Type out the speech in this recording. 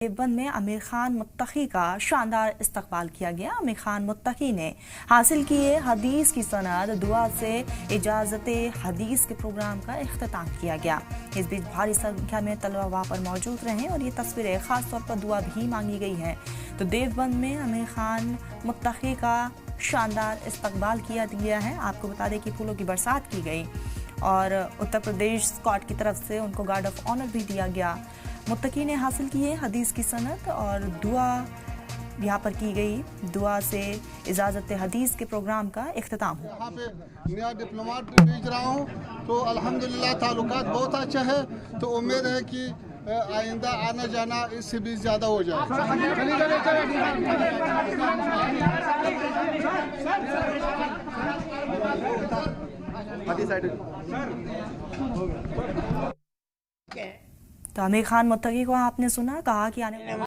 देवबंद में आमिर खान मुत्तकी का शानदार इस्तकबाल किया गया। आमिर खान मुत्तकी ने हासिल किए हदीस की सनद, दुआ से इजाजत हदीस के प्रोग्राम का इख्तिताम किया गया। इस बीच भारी संख्या में तलबा वहां पर मौजूद रहे और ये तस्वीरें खास तौर पर दुआ भी मांगी गई है। तो देवबंद में आमिर खान मुत्तकी का शानदार इस्तकबाल किया गया है। आपको बता दें कि फूलों की बरसात की गई और उत्तर प्रदेश स्क्वाड की तरफ से उनको गार्ड ऑफ ऑनर भी दिया गया। मुत्तकी ने हासिल किए हदीस की सनद और दुआ यहाँ पर की गई। दुआ से इजाजत हदीस के प्रोग्राम का इख्तिताम हुआ। यहाँ पे नया डिप्लोमेट भेज रहा हूँ, तो अल्हम्दुलिल्लाह ताल्लुकात बहुत अच्छा है। तो उम्मीद है कि आइंदा आना जाना इससे भी ज़्यादा हो जाए। तो आमिर खान मुत्तकी को आपने सुना, कहा कि आने